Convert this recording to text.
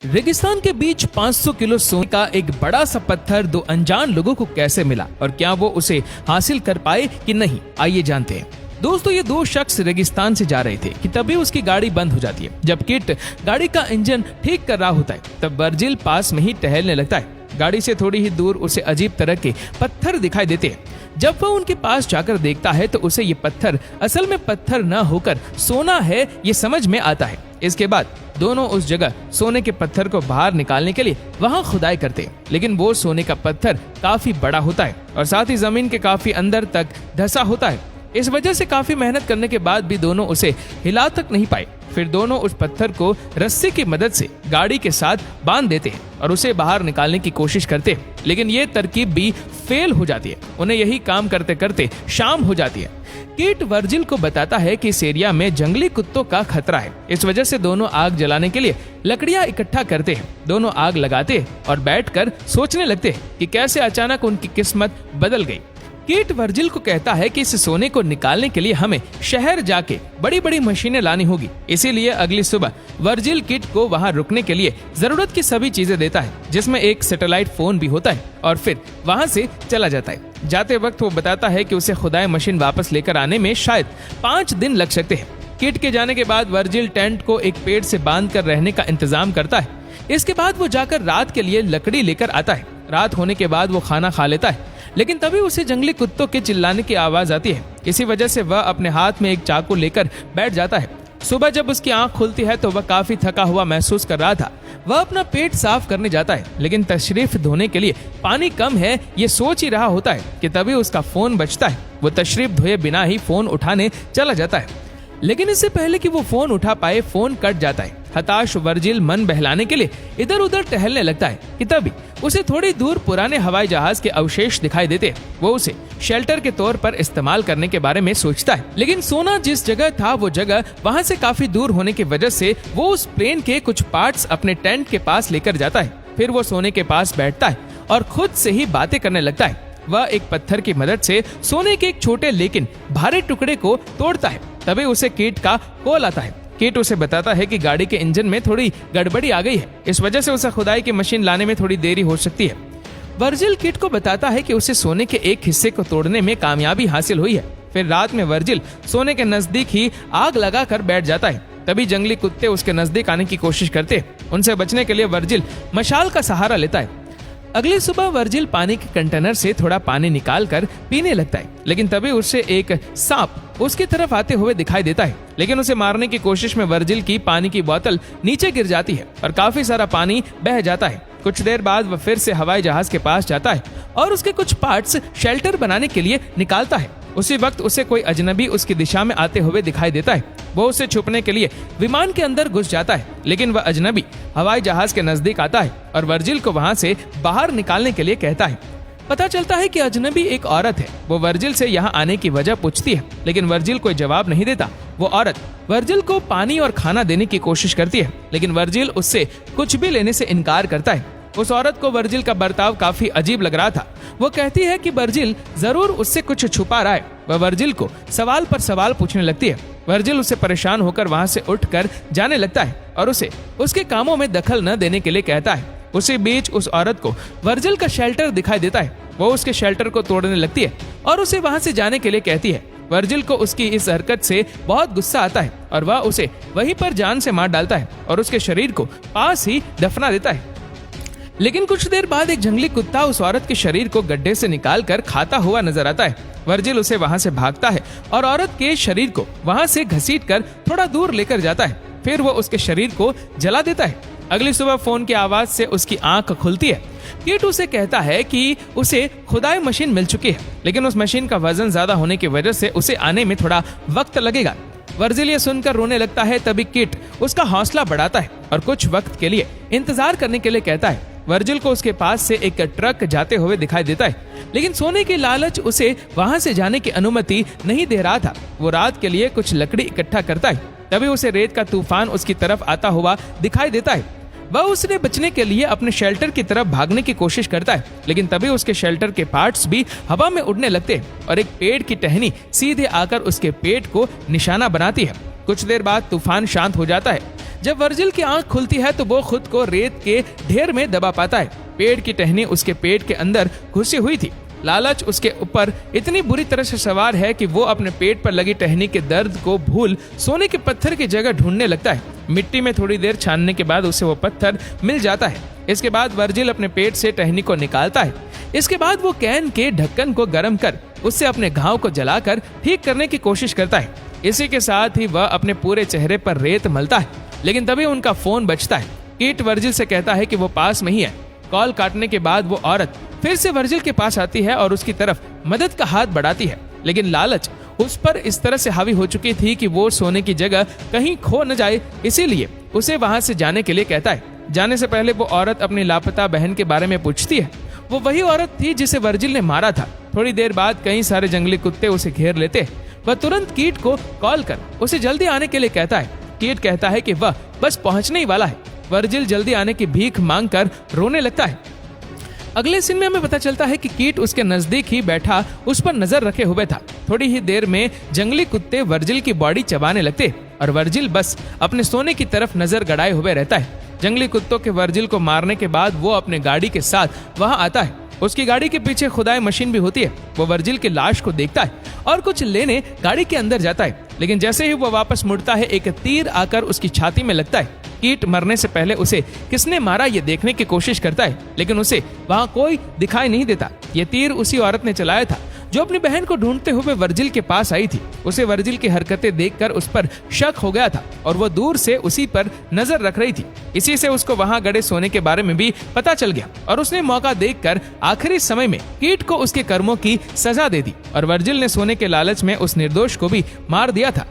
रेगिस्तान के बीच 500 किलो सोने का एक बड़ा सा पत्थर दो अनजान लोगों को कैसे मिला और क्या वो उसे हासिल कर पाए कि नहीं, आइए जानते हैं। दोस्तों, ये दो शख्स रेगिस्तान से जा रहे थे कि तभी उसकी गाड़ी बंद हो जाती है। जब किट गाड़ी का इंजन ठीक कर रहा होता है तब वर्जिल पास में ही टहलने लगता है। गाड़ी से थोड़ी ही दूर उसे अजीब तरह के पत्थर दिखाई देते हैं। जब वह उनके पास जाकर देखता है तो उसे ये पत्थर असल में पत्थर न होकर सोना है, ये समझ में आता है। इसके बाद दोनों उस जगह सोने के पत्थर को बाहर निकालने के लिए वहां खुदाई करते हैं, लेकिन वो सोने का पत्थर काफी बड़ा होता है और साथ ही जमीन के काफी अंदर तक धंसा होता है। इस वजह से काफी मेहनत करने के बाद भी दोनों उसे हिला तक नहीं पाए। फिर दोनों उस पत्थर को रस्सी की मदद से गाड़ी के साथ बांध देते हैं और उसे बाहर निकालने की कोशिश करते हैं, लेकिन ये तरकीब भी फेल हो जाती है। उन्हें यही काम करते करते शाम हो जाती है। किट वर्जिल को बताता है कि इस एरिया में जंगली कुत्तों का खतरा है। इस वजह से दोनों आग जलाने के लिए लकड़ियां इकट्ठा करते हैं। दोनों आग लगाते हैं और बैठकर सोचने लगते हैं कि कैसे अचानक उनकी किस्मत बदल गई। किट वर्जिल को कहता है कि इस सोने को निकालने के लिए हमें शहर जाके बड़ी बड़ी मशीनें लानी होगी। इसीलिए अगली सुबह वर्जिल किट को वहां रुकने के लिए जरूरत की सभी चीजें देता है, जिसमें एक सैटेलाइट फोन भी होता है, और फिर वहां से चला जाता है। जाते वक्त वो बताता है कि उसे खुदाई मशीन वापस लेकर आने में शायद 5 दिन लग सकते हैं। किट के जाने के बाद वर्जिल टेंट को एक पेड़ से बांध कर रहने का इंतजाम करता है। इसके बाद वो जाकर रात के लिए लकड़ी लेकर आता है। रात होने के बाद वो खाना खा लेता है, लेकिन तभी उसे जंगली कुत्तों के चिल्लाने की आवाज आती है। इसी वजह से वह अपने हाथ में एक चाकू लेकर बैठ जाता है। सुबह जब उसकी आंख खुलती है तो वह काफी थका हुआ महसूस कर रहा था। वह अपना पेट साफ करने जाता है, लेकिन तशरीफ धोने के लिए पानी कम है, ये सोच ही रहा होता है कि तभी उसका फोन बजता है। वो तशरीफ धोए बिना ही फोन उठाने चला जाता है, लेकिन इससे पहले कि वो फोन उठा पाए फोन कट जाता है। हताश वर्जिल मन बहलाने के लिए इधर उधर टहलने लगता है कि तभी उसे थोड़ी दूर पुराने हवाई जहाज के अवशेष दिखाई देते हैं। वो उसे शेल्टर के तौर पर इस्तेमाल करने के बारे में सोचता है, लेकिन सोना जिस जगह था वो जगह वहां से काफी दूर होने की वजह से वो उस प्लेन के कुछ पार्ट्स अपने टेंट के पास लेकर जाता है। फिर वो सोने के पास बैठता है और खुद से ही बातें करने लगता है। वह एक पत्थर की मदद से सोने के एक छोटे लेकिन भारी टुकड़े को तोड़ता है। तभी उसे किट का कॉल आता है। किट उसे बताता है कि गाड़ी के इंजन में थोड़ी गड़बड़ी आ गई है, इस वजह से उसे खुदाई की मशीन लाने में थोड़ी देरी हो सकती है। वर्जिल किट को बताता है कि उसे सोने के एक हिस्से को तोड़ने में कामयाबी हासिल हुई है। फिर रात में वर्जिल सोने के नजदीक ही आग लगा कर बैठ जाता है। तभी जंगली कुत्ते उसके नजदीक आने की कोशिश करते हैं। उनसे बचने के लिए वर्जिल मशाल का सहारा लेता है। अगली सुबह वर्जिल पानी के कंटेनर से थोड़ा पानी निकाल कर पीने लगता है, लेकिन तभी उससे एक सांप उसकी तरफ आते हुए दिखाई देता है। लेकिन उसे मारने की कोशिश में वर्जिल की पानी की बोतल नीचे गिर जाती है और काफी सारा पानी बह जाता है। कुछ देर बाद वह फिर से हवाई जहाज के पास जाता है और उसके कुछ पार्ट्स शेल्टर बनाने के लिए निकालता है। उसी वक्त उसे कोई अजनबी उसकी दिशा में आते हुए दिखाई देता है। वो उसे छुपने के लिए विमान के अंदर घुस जाता है, लेकिन वह अजनबी हवाई जहाज के नजदीक आता है और वर्जिल को वहां से बाहर निकालने के लिए कहता है। पता चलता है कि अजनबी एक औरत है। वो वर्जिल से यहाँ आने की वजह पूछती है, लेकिन वर्जिल कोई जवाब नहीं देता। वो औरत वर्जिल को पानी और खाना देने की कोशिश करती है, लेकिन वर्जिल उससे कुछ भी लेने से इनकार करता है। उस औरत को वर्जिल का बर्ताव काफी अजीब लग रहा था। वो कहती है कि वर्जिल जरूर उससे कुछ छुपा रहा है। वह वर्जिल को सवाल पर सवाल पूछने लगती है। वर्जिल उससे परेशान होकर वहां से उठकर जाने लगता है और उसे उसके कामों में दखल न देने के लिए कहता है। उसी बीच उस औरत को वर्जिल का शेल्टर दिखाई देता है। वो उसके शेल्टर को तोड़ने लगती है और उसे वहां से जाने के लिए कहती है। वर्जिल को उसकी इस हरकत से बहुत गुस्सा आता है और वह उसे वहीं पर जान से मार डालता है और उसके शरीर को पास ही दफना देता है। लेकिन कुछ देर बाद एक जंगली कुत्ता उस औरत के शरीर को गड्ढे से निकाल कर खाता हुआ नजर आता है। वर्जिल उसे वहां से भागता है और औरत के शरीर को वहां से घसीटकर थोड़ा दूर लेकर जाता है। फिर वो उसके शरीर को जला देता है। अगली सुबह फोन की आवाज से उसकी आंख खुलती है। किट उसे कहता है कि उसे खुदाई मशीन मिल चुकी है, लेकिन उस मशीन का वजन ज्यादा होने की वजह से उसे आने में थोड़ा वक्त लगेगा। वर्जिल ये सुनकर रोने लगता है। तभी किट उसका हौसला बढ़ाता है और कुछ वक्त के लिए इंतजार करने के लिए कहता है। वर्जिल को उसके पास से एक ट्रक जाते हुए दिखाई देता है, लेकिन सोने की लालच उसे वहां से जाने की अनुमति नहीं दे रहा था। वो रात के लिए कुछ लकड़ी इकट्ठा करता है। तभी उसे रेत का तूफान उसकी तरफ आता हुआ दिखाई देता है। वह उसने बचने के लिए अपने शेल्टर की तरफ भागने की कोशिश करता है, लेकिन तभी उसके शेल्टर के पार्ट्स भी हवा में उड़ने लगते हैं और एक पेड़ की टहनी सीधे आकर उसके पेट को निशाना बनाती है। कुछ देर बाद तूफान शांत हो जाता है। जब वर्जिल की आंख खुलती है तो वो खुद को रेत के ढेर में दबा पाता है। पेड़ की टहनी उसके पेट के अंदर घुसी हुई थी। लालच उसके ऊपर इतनी बुरी तरह से सवार है कि वो अपने पेट पर लगी टहनी के दर्द को भूल सोने के पत्थर की जगह ढूंढने लगता है। मिट्टी में थोड़ी देर छानने के बाद उसे वो पत्थर मिल जाता है। इसके बाद वर्जिल अपने पेट से टहनी को निकालता है। इसके बाद वो कैन के ढक्कन को गर्म कर उससे अपने घाव को जलाकर ठीक करने की कोशिश करता है। इसी के साथ ही वह अपने पूरे चेहरे पर रेत मलता है। लेकिन तभी उनका फोन बजता है। कीट वर्जिल से कहता है कि वो पास में ही है। कॉल काटने के बाद वो औरत फिर से वर्जिल के पास आती है और उसकी तरफ मदद का हाथ बढ़ाती है। लेकिन लालच उस पर इस तरह से हावी हो चुकी थी कि वो सोने की जगह कहीं खो न जाए, इसीलिए उसे वहां से जाने के लिए कहता है। जाने से पहले वो औरत अपनी लापता बहन के बारे में पूछती है। वो वही औरत थी जिसे वर्जिल ने मारा था। थोड़ी देर बाद कई सारे जंगली कुत्ते उसे घेर लेते। वह तुरंत कीट को कॉल कर उसे जल्दी आने के लिए कहता है। कीट कहता है कि वह बस पहुंचने ही वाला है। वर्जिल जल्दी आने की भीख मांगकर रोने लगता है। अगले सीन में हमें पता चलता है कि कीट उसके नजदीक ही बैठा उस पर नजर रखे हुए था। थोड़ी ही देर में जंगली कुत्ते वर्जिल की बॉडी चबाने लगते और वर्जिल बस अपने सोने की तरफ नजर गड़ाए हुए रहता है। जंगली कुत्तों के वर्जिल को मारने के बाद वो अपने गाड़ी के साथ वहां आता है। उसकी गाड़ी के पीछे खुदाई मशीन भी होती है। वो वर्जिल की लाश को देखता है और कुछ लेने गाड़ी के अंदर जाता है। लेकिन जैसे ही वो वापस मुड़ता है, एक तीर आकर उसकी छाती में लगता है। कीट मरने से पहले उसे किसने मारा ये देखने की कोशिश करता है, लेकिन उसे वहां कोई दिखाई नहीं देता। ये तीर उसी औरत ने चलाया था जो अपनी बहन को ढूंढते हुए वर्जिल के पास आई थी। उसे वर्जिल की हरकतें देखकर उस पर शक हो गया था और वो दूर से उसी पर नजर रख रही थी। इसी से उसको वहां गड़े सोने के बारे में भी पता चल गया और उसने मौका देखकर आखिरी समय में कीट को उसके कर्मों की सजा दे दी और वर्जिल ने सोने के लालच में उस निर्दोष को भी मार दिया था।